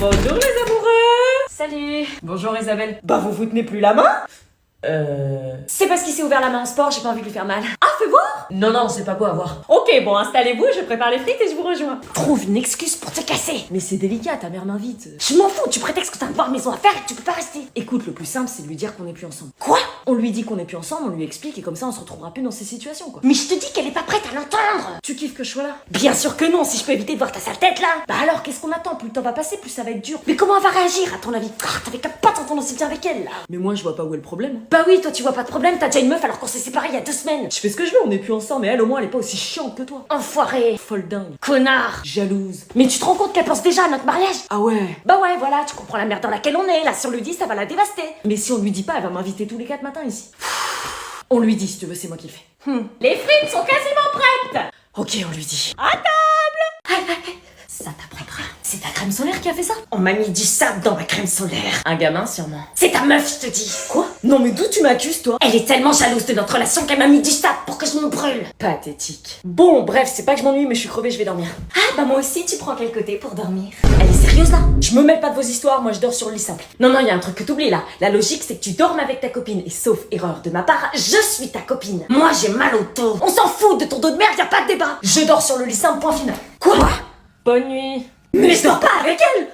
Bonjour les amoureux. Salut. Bonjour Isabelle. Bah vous vous tenez plus la main? C'est parce qu'il s'est ouvert la main en sport, j'ai pas envie de lui faire mal. Ah, fais voir! Non, c'est pas beau à voir. Ok, bon, installez-vous, je prépare les frites et je vous rejoins. Trouve une excuse pour te casser! Mais c'est délicat, ta mère m'invite. Je m'en fous, tu prétextes que t'as une maison à faire et que tu peux pas rester. Écoute, le plus simple, c'est de lui dire qu'on est plus ensemble. Quoi? On lui dit qu'on est plus ensemble, on lui explique et comme ça on se retrouvera plus dans ces situations, quoi. Mais je te dis qu'elle est pas prête à l'entendre! Tu kiffes que je sois là? Bien sûr que non, si je peux éviter de voir ta sale tête là! Bah alors, qu'est-ce qu'on attend? Plus le temps va passer, plus ça va être dur. Mais comment elle va réagir à ton avis? T'avais qu'à pas t'entendre aussi bien avec elle là! Mais moi, je vois pas où est le problème. Bah oui, toi tu vois pas de problème, t'as déjà une meuf alors qu'on s'est séparés il y a 2 semaines! Je fais ce que je veux, on est plus ensemble, mais elle au moins elle est pas aussi chiante que toi. Enfoiré! Folle dingue. Connard! Jalouse. Mais tu te rends compte qu'elle pense déjà à notre mariage? Ah ouais. Bah ouais, voilà, tu comprends la merde dans laquelle on est, là si on lui dit ça va la dévaster! Mais si on lui dit pas, elle va m'inviter tous les 4 matins ici. On lui dit si tu veux, c'est moi qui le fais. Les frites sont quasiment prêtes! Ok, on lui dit. À table! Ça t'apprendra. C'est ta crème solaire qui a fait ça? On m'a mis du sable dans ma crème solaire. Un gamin sûrement. C'est ta meuf, je te dis. Quoi? Non mais d'où tu m'accuses toi? Elle est tellement jalouse de notre relation qu'elle m'a mis du sable pour que je me brûle. Pathétique. Bon, bref, c'est pas que je m'ennuie, mais je suis crevée, je vais dormir. Ah bah moi aussi, tu prends quel côté pour dormir? Elle est sérieuse là? Je me mêle pas de vos histoires, moi je dors sur le lit simple. Non, il y a un truc que t'oublies là. La logique, c'est que tu dormes avec ta copine. Et sauf erreur de ma part, je suis ta copine. Moi, j'ai mal au dos. On s'en fout de ton dos de merde, y a pas de débat. Je dors sur le lit simple, point final. Quoi? Bonne nuit. Mais je dors pas avec elle!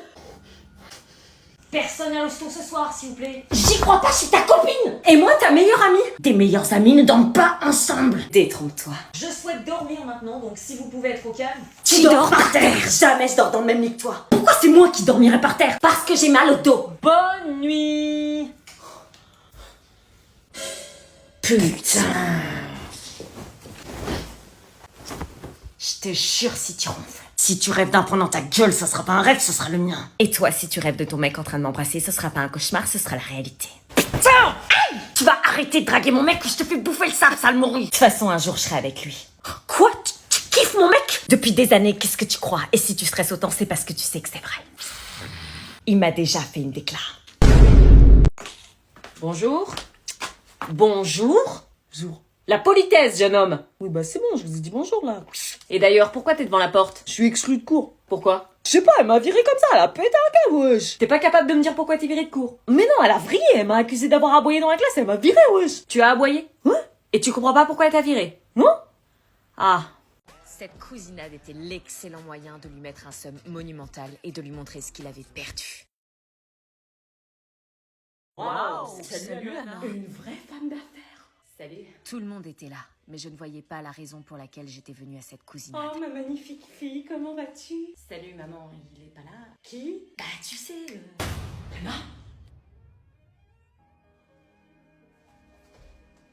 Personne à l'hosto ce soir, s'il vous plaît. J'y crois pas, je suis ta copine! Et moi, ta meilleure amie? Tes meilleures amies ne dorment pas ensemble. Détrompe-toi. Je souhaite dormir maintenant, donc si vous pouvez être au calme. Tu dors par terre! Jamais je dors dans le même lit que toi. Pourquoi c'est moi qui dormirais par terre? Parce que j'ai mal au dos. Bonne nuit. Putain. Je te jure, si tu ronfles. Si tu rêves d'un point dans ta gueule, ça sera pas un rêve, ce sera le mien. Et toi, si tu rêves de ton mec en train de m'embrasser, ce sera pas un cauchemar, ce sera la réalité. Putain! Hey! Tu vas arrêter de draguer mon mec ou je te fais bouffer le sable, sale morue. De toute façon, un jour, je serai avec lui. Quoi? Tu kiffes mon mec? Depuis des années, qu'est-ce que tu crois? Et si tu stresses autant, c'est parce que tu sais que c'est vrai. Il m'a déjà fait une déclaration. Bonjour. Bonjour? Bonjour. La politesse, jeune homme. Oui, bah c'est bon, je vous ai dit bonjour là. Et d'ailleurs, pourquoi t'es devant la porte? Je suis exclu de cours. Pourquoi? Je sais pas, elle m'a viré comme ça, elle a pété un câble, wesh. T'es pas capable de me dire pourquoi t'es viré de cours? Mais non, elle a vrillé, elle m'a accusé d'avoir aboyé dans la classe, elle m'a viré, wesh. Tu as aboyé? Ouais. Et tu comprends pas pourquoi elle t'a viré? Non? Ah. Cette cousinade était l'excellent moyen de lui mettre un somme monumental et de lui montrer ce qu'il avait perdu. Waouh, salut, Anna. Une vraie femme d'affaires. Salut. Tout le monde était là, mais je ne voyais pas la raison pour laquelle j'étais venue à cette cousinade. Oh, ma magnifique fille, comment vas-tu? Salut maman, il est pas là. Qui? Bah tu sais, Anna?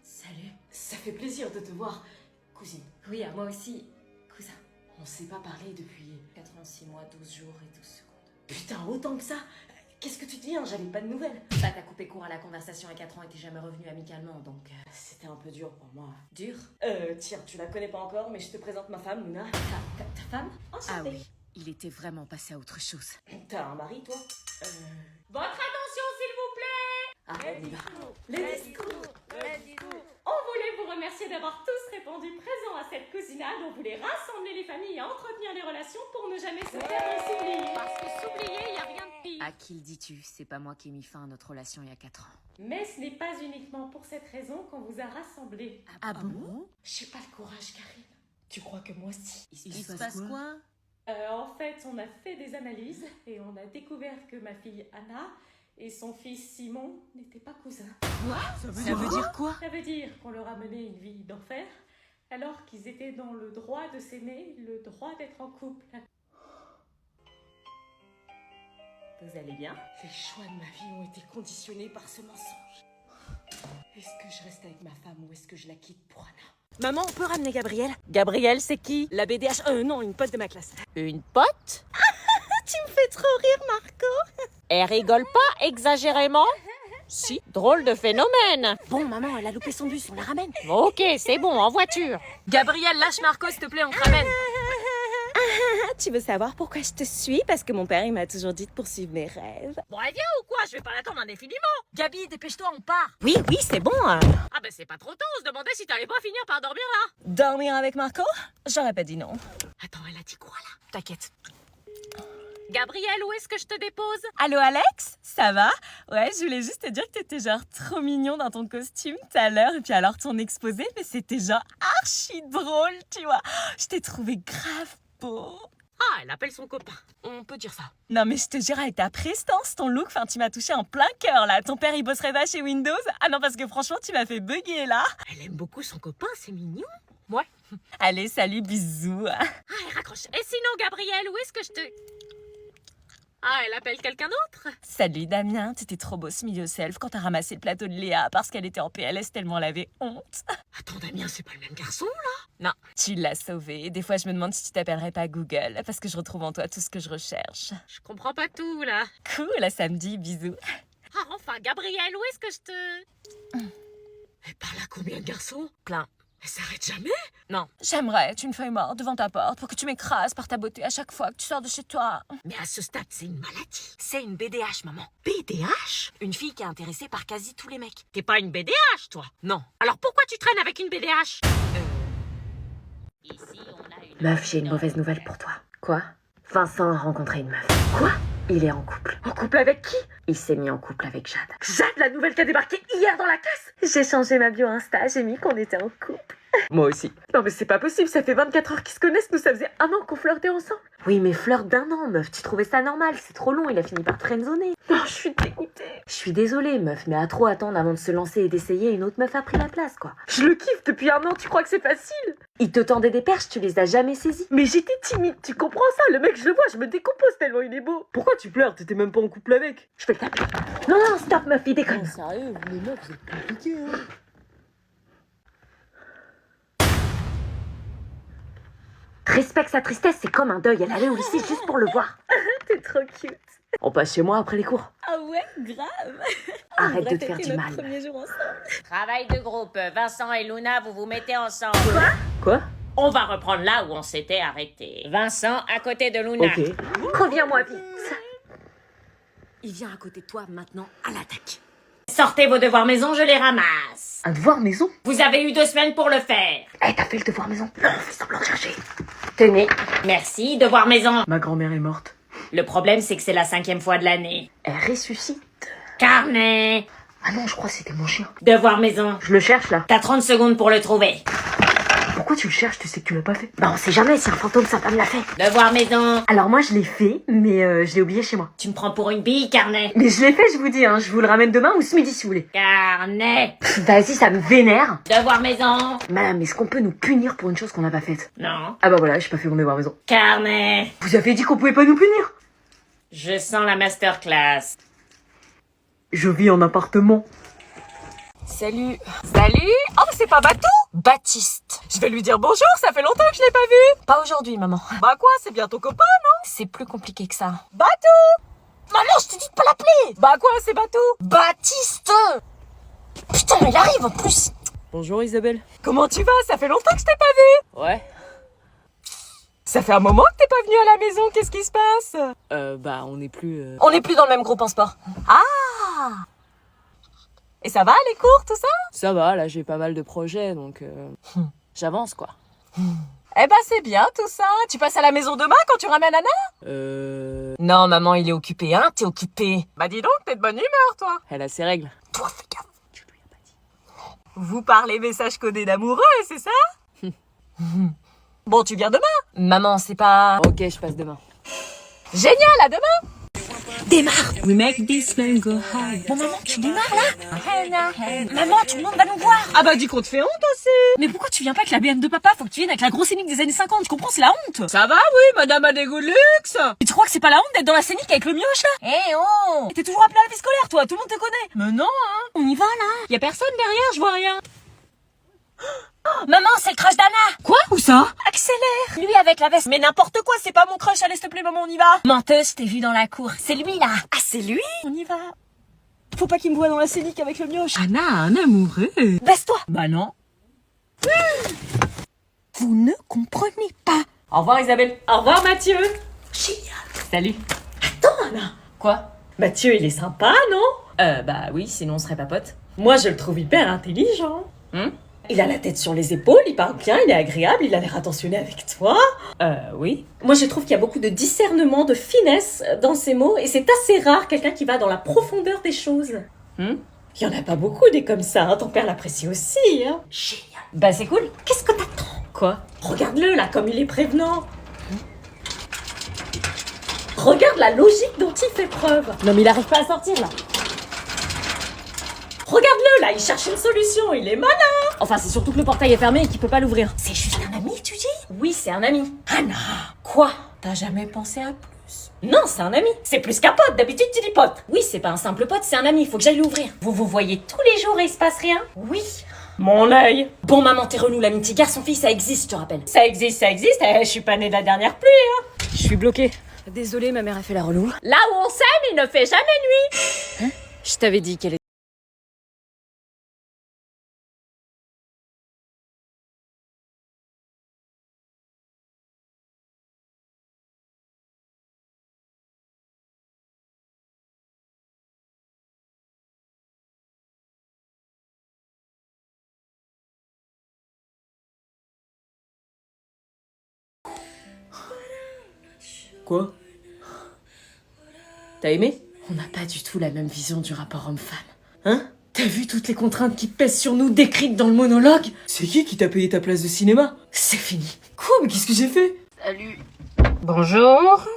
Salut. Ça fait plaisir de te voir, cousine. Oui, à moi aussi, cousin. On s'est pas parlé depuis 86 mois, 12 jours et 12 secondes. Putain, autant que ça. Qu'est-ce que tu deviens? J'avais pas de nouvelles. Bah t'as coupé court à la conversation à 4 ans et t'es jamais revenu amicalement, donc... C'était un peu dur pour moi. Dur? Tiens, tu la connais pas encore, mais je te présente ma femme, Luna. Ta femme? Ah oui, il était vraiment passé à autre chose. T'as un mari, toi? Votre attention, s'il vous plaît! Ah, on y va. Les discours! On voulait vous remercier d'avoir tous répondu présent à cette cousinade. On voulait rassembler les familles et entretenir les relations pour ne jamais se perdre et s'oublier. Parce que s'oublier, il n'y a rien de pire. À qui le dis-tu? C'est pas moi qui ai mis fin à notre relation il y a 4 ans. Mais ce n'est pas uniquement pour cette raison qu'on vous a rassemblés. Ah bon? J'ai pas le courage, Karine. Tu crois que moi aussi? Il se passe quoi? En fait, on a fait des analyses et on a découvert que ma fille Anna et son fils Simon n'étaient pas cousins. Ça veut dire quoi? Ça veut dire qu'on leur a mené une vie d'enfer alors qu'ils étaient dans le droit de s'aimer, le droit d'être en couple. Vous allez bien? Les choix de ma vie ont été conditionnés par ce mensonge. Est-ce que je reste avec ma femme ou est-ce que je la quitte pour Anna? Maman, on peut ramener Gabriel? Gabriel, c'est qui? La BDH? Non, une pote de ma classe. Une pote? Tu me fais trop rire, Marco! Elle rigole pas exagérément? Si, drôle de phénomène. Bon, maman, elle a loupé son bus, on la ramène. Ok, c'est bon, en voiture. Gabriel, lâche Marco, s'il te plaît, on te ramène. Tu veux savoir pourquoi je te suis? Parce que mon père, il m'a toujours dit de poursuivre mes rêves. Bon, elle vient ou quoi? Je vais pas l'attendre indéfiniment. Gabi, dépêche-toi, on part. Oui, c'est bon. Ah ben c'est pas trop tôt, on se demandait si t'allais pas finir par dormir là. Dormir avec Marco? J'aurais pas dit non. Attends, elle a dit quoi là? T'inquiète. Gabrielle, où est-ce que je te dépose? Allô Alex, ça va? Ouais, je voulais juste te dire que t'étais genre trop mignon dans ton costume tout à l'heure. Et puis alors ton exposé, mais c'était genre archi drôle, tu vois. Je t'ai trouvé grave beau. Ah, elle appelle son copain. On peut dire ça. Non mais je te jure, avec ta prestance, ton look, tu m'as touché en plein cœur là. Ton père il bosserait pas chez Windows? Ah non, parce que franchement tu m'as fait bugger là. Elle aime beaucoup son copain, c'est mignon. Ouais. Allez, salut, bisous. Ah, elle raccroche. Et sinon, Gabrielle, où est-ce que je te... Ah, elle appelle quelqu'un d'autre? Salut Damien, t'étais trop beau ce milieu self quand t'as ramassé le plateau de Léa parce qu'elle était en PLS tellement elle avait honte. Attends, Damien, c'est pas le même garçon, là? Non. Tu l'as sauvé. Des fois je me demande si tu t'appellerais pas Google parce que je retrouve en toi tout ce que je recherche. Je comprends pas tout, là. Cool, à samedi, bisous. Ah, enfin, Gabrielle, où est-ce que je te... Elle parle à combien de garçons? Plein. Elle s'arrête jamais? Non. J'aimerais être une feuille morte devant ta porte pour que tu m'écrases par ta beauté à chaque fois que tu sors de chez toi. Mais à ce stade, c'est une maladie. C'est une BDH, maman. BDH? Une fille qui est intéressée par quasi tous les mecs. T'es pas une BDH, toi? Non. Alors pourquoi tu traînes avec une BDH? Meuf, j'ai une mauvaise nouvelle pour toi. Quoi? Vincent a rencontré une meuf. Quoi? Il est en couple. En couple avec qui? Il s'est mis en couple avec Jade. Jade, la nouvelle qui a débarqué hier dans la caisse? J'ai changé ma bio Insta, j'ai mis qu'on était en couple. Moi aussi. Non mais c'est pas possible, ça fait 24 heures qu'ils se connaissent, nous ça faisait 1 an qu'on flirtait ensemble. Oui mais flirt d'1 an, meuf, tu trouvais ça normal, c'est trop long, il a fini par te friendzoner. Non, je suis dégoûtée. Je suis désolée meuf, mais à trop attendre avant de se lancer et d'essayer, une autre meuf a pris la place quoi. Je le kiffe depuis 1 an, tu crois que c'est facile? Il te tendait des perches, tu les as jamais saisies. Mais j'étais timide, tu comprends ça? Le mec, je le vois, je me décompose tellement il est beau. Pourquoi tu pleures? T'étais même pas en couple avec. Je vais le taper. Non, non, stop meuf, il déconne. Sérieux, les meufs, vous êtes compliqués, hein. Respecte sa tristesse, c'est comme un deuil. Elle allait au lycée juste pour le voir. T'es trop cute. On passe chez moi après les cours. Ah ouais, grave. Arrête de te faire du mal. Premier jour ensemble. Travail de groupe. Vincent et Luna, vous vous mettez ensemble. Quoi? On va reprendre là où on s'était arrêté. Vincent à côté de Luna. Ok. Reviens-moi vite. Il vient à côté de toi maintenant à l'attaque. Sortez vos devoirs maison, je les ramasse. Un devoir maison? Vous avez eu 2 semaines pour le faire. Eh, t'as fait le devoir maison? Non, fais semblant de chercher. Tenez. Merci, devoir maison. Ma grand-mère est morte. Le problème, c'est que c'est la 5e fois de l'année. Elle ressuscite. Carnet. Ah non, je crois que c'était mon chien. Devoir maison. Je le cherche là. T'as 30 secondes pour le trouver. Pourquoi tu le cherches? Tu sais que tu l'as pas fait. Bah on sait jamais si un fantôme sa femme l'a fait. Devoir maison. Alors moi je l'ai fait, mais je l'ai oublié chez moi. Tu me prends pour une bille, carnet. Mais je l'ai fait, je vous dis, hein. Je vous le ramène demain ou ce midi si vous voulez. Carnet. Vas-y, ça me vénère. Devoir maison. Madame, est-ce qu'on peut nous punir pour une chose qu'on n'a pas faite? Non. Ah bah voilà, j'ai pas fait mon devoir maison. Carnet. Vous avez dit qu'on pouvait pas nous punir? Je sens la masterclass. Je vis en appartement. Salut. Salut. Oh, mais c'est pas Batou? Baptiste. Je vais lui dire bonjour, ça fait longtemps que je l'ai pas vu. Pas aujourd'hui, maman. Bah quoi, c'est bien ton copain, non? C'est plus compliqué que ça. Batou! Maman, je t'ai dit de pas l'appeler. Bah quoi, c'est Batou? Baptiste! Putain, il arrive en plus. Bonjour Isabelle. Comment tu vas? Ça fait longtemps que je t'ai pas vu. Ouais. Ça fait un moment que t'es pas venu à la maison, qu'est-ce qui se passe? Bah on n'est plus... On n'est plus dans le même groupe en sport. Ah! Et ça va, les cours, tout ça? Ça va, là j'ai pas mal de projets, donc j'avance quoi. Eh ben c'est bien tout ça. Tu passes à la maison demain quand tu ramènes Anna? Non, maman, il est occupé, hein? T'es occupé. Bah dis donc, t'es de bonne humeur, toi. Elle a ses règles. Toi, fais gaffe. Tu lui as pas dit. Vous parlez message codé d'amoureux, c'est ça? Bon, tu viens demain? Maman, c'est pas... Ok, je passe demain. Génial, à demain! Démarre! We make this plane go high. Bon, maman, tu démarres là? Maman, tout le monde va nous voir! Ah bah dis qu'on te fait honte aussi. Mais pourquoi tu viens pas avec la BM de papa? Faut que tu viennes avec la grosse Scénic des années 50, tu comprends? C'est la honte! Ça va, oui, madame a des goûts de luxe. Et tu crois que c'est pas la honte d'être dans la Scénic avec le mioche là? Eh oh! T'es toujours appelé à la vie scolaire, toi, tout le monde te connaît! Mais non, hein! On y va là! Y a personne derrière, je vois rien. Maman, c'est le crush d'Anna! Quoi? Où ça? Accélère! Lui avec la veste. Mais n'importe quoi, c'est pas mon crush, allez s'il te plaît, maman, on y va! Menteuse, t'es vu dans la cour. C'est lui là! Ah, c'est lui? On y va! Faut pas qu'il me voie dans la Scénic avec le mioche. Anna a un amoureux. Baisse-toi! Bah non. Vous ne comprenez pas! Au revoir Isabelle. Au revoir, Mathieu. Génial! Salut. Attends, Anna. Quoi? Mathieu, il est sympa, non? Bah oui, sinon on serait pas potes. Moi, je le trouve hyper intelligent. Il a la tête sur les épaules, il parle bien, il est agréable, il a l'air attentionné avec toi. Oui. Moi, je trouve qu'il y a beaucoup de discernement, de finesse dans ses mots, et c'est assez rare quelqu'un qui va dans la profondeur des choses. Il y en a pas beaucoup des comme ça, hein. Ton père l'apprécie aussi, hein. Génial. Bah c'est cool. Qu'est-ce que t'attends? Quoi? Regarde-le là, comme il est prévenant. Regarde la logique dont il fait preuve. Non mais il arrive pas à sortir là. Regarde-le là, il cherche une solution, il est malin. Enfin c'est surtout que le portail est fermé et qu'il peut pas l'ouvrir. C'est juste un ami, tu dis? Oui, c'est un ami. Anna, quoi? T'as jamais pensé à plus? Non, c'est un ami. C'est plus qu'un pote, d'habitude tu dis pote. Oui, c'est pas un simple pote, c'est un ami, il faut que j'aille l'ouvrir. Vous vous voyez tous les jours et il se passe rien? Oui. Mon œil. Bon maman, t'es relou, l'amitié garçon-fille, ça existe, je te rappelle. Ça existe, je suis pas née de la dernière pluie, hein. Je suis bloquée. Désolée, ma mère a fait la relou. Là où on s'aime, il ne fait jamais nuit. Je t'avais dit qu'elle était... Quoi? T'as aimé? On n'a pas du tout la même vision du rapport homme-femme. Hein? T'as vu toutes les contraintes qui pèsent sur nous décrites dans le monologue? C'est qui t'a payé ta place de cinéma? C'est fini. Quoi? Mais qu'est-ce que j'ai fait? Salut. Bonjour.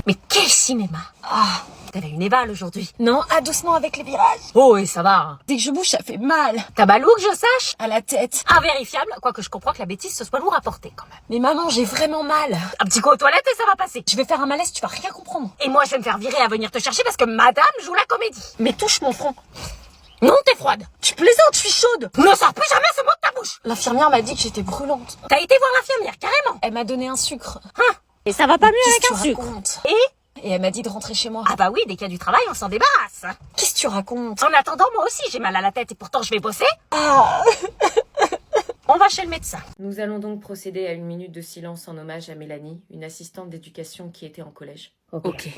Mais quel cinéma! Ah, t'avais une éval aujourd'hui. Non, doucement avec les virages. Oh, et ça va. Hein. Dès que je bouge, ça fait mal. T'as mal où que je sache? À la tête. Invérifiable, quoique je comprends que la bêtise ce soit lourd à porter quand même. Mais maman, j'ai vraiment mal. Un petit coup aux toilettes et ça va passer. Je vais faire un malaise, tu vas rien comprendre. Et moi, je vais me faire virer à venir te chercher parce que madame joue la comédie. Mais touche mon front. Non, t'es froide. Tu plaisantes, je suis chaude. Ne sors plus jamais ce mot de ta bouche. L'infirmière m'a dit que j'étais brûlante. T'as été voir l'infirmière, carrément. Elle m'a donné un sucre. Et ça va pas mieux Qu'est-ce avec que tu un sucre. racontes? Et Et elle m'a dit de rentrer chez moi. Ah bah oui, dès qu'il y a du travail, on s'en débarrasse. Qu'est-ce que tu racontes? En attendant, moi aussi, j'ai mal à la tête et pourtant je vais bosser. Ah. On va chez le médecin. Nous allons donc procéder à une minute de silence en hommage à Mélanie, une assistante d'éducation qui était en collège. Ok.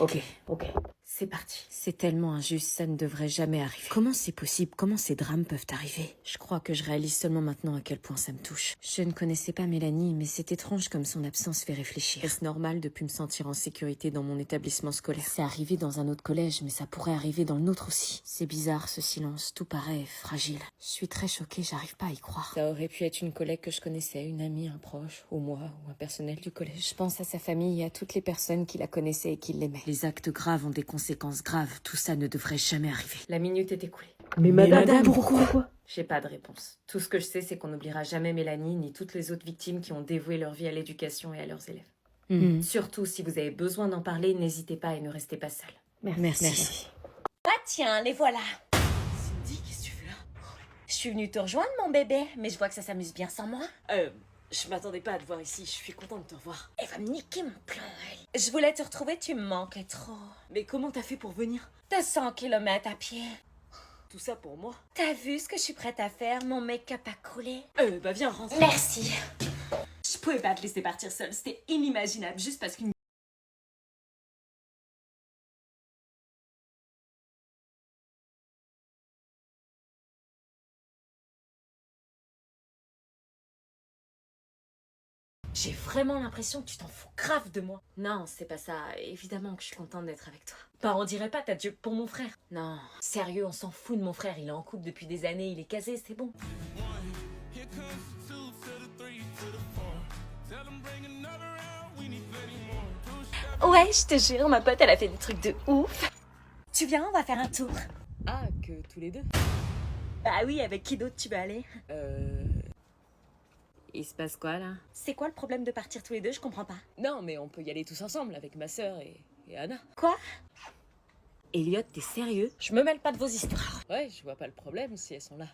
C'est parti. C'est tellement injuste, ça ne devrait jamais arriver. Comment c'est possible? Comment ces drames peuvent arriver? Je crois que je réalise seulement maintenant à quel point ça me touche. Je ne connaissais pas Mélanie, mais c'est étrange comme son absence fait réfléchir. Est-ce normal de plus me sentir en sécurité dans mon établissement scolaire? C'est arrivé dans un autre collège, mais ça pourrait arriver dans le nôtre aussi. C'est bizarre ce silence, tout paraît fragile. Je suis très choquée, j'arrive pas à y croire. Ça aurait pu être une collègue que je connaissais, une amie, un proche, ou moi, ou un personnel du collège. Je pense à sa famille et à toutes les personnes qui la connaissaient et qui l'aimaient. Les actes graves ont des conséquences graves, tout ça ne devrait jamais arriver. La minute est écoulée. Mais madame, pourquoi? J'ai pas de réponse. Tout ce que je sais, c'est qu'on n'oubliera jamais Mélanie ni toutes les autres victimes qui ont dévoué leur vie à l'éducation et à leurs élèves. Surtout, si vous avez besoin d'en parler, n'hésitez pas et ne restez pas seul. Merci. Ah tiens, les voilà. Cindy, qu'est-ce que tu fais là? Je suis venue te rejoindre, mon bébé, mais je vois que ça s'amuse bien sans moi. Je m'attendais pas à te voir ici, je suis contente de te revoir. Elle va me niquer mon plan, elle. Je voulais te retrouver, tu me manquais trop. Mais comment t'as fait pour venir? 200 km à pied. Tout ça pour moi? T'as vu ce que je suis prête à faire? Mon make-up a coulé. Bah viens, rentre. Merci. Je pouvais pas te laisser partir seule, c'était inimaginable, juste parce qu'une... J'ai vraiment l'impression que tu t'en fous grave de moi. Non, c'est pas ça. Évidemment que je suis contente d'être avec toi. Bah, on dirait pas, t'as Dieu pour mon frère. Non, sérieux, on s'en fout de mon frère. Il est en couple depuis des années, il est casé, c'est bon. Ouais, je te jure, ma pote, elle a fait des trucs de ouf. Tu viens, on va faire un tour. Ah, que tous les deux? Bah oui, avec qui d'autre tu veux aller? Il se passe quoi, là? C'est quoi le problème de partir tous les deux? Je comprends pas. Non, mais on peut y aller tous ensemble, avec ma sœur et Anna. Quoi? Elliot, t'es sérieux? Je me mêle pas de vos histoires. Ouais, je vois pas le problème si elles sont là.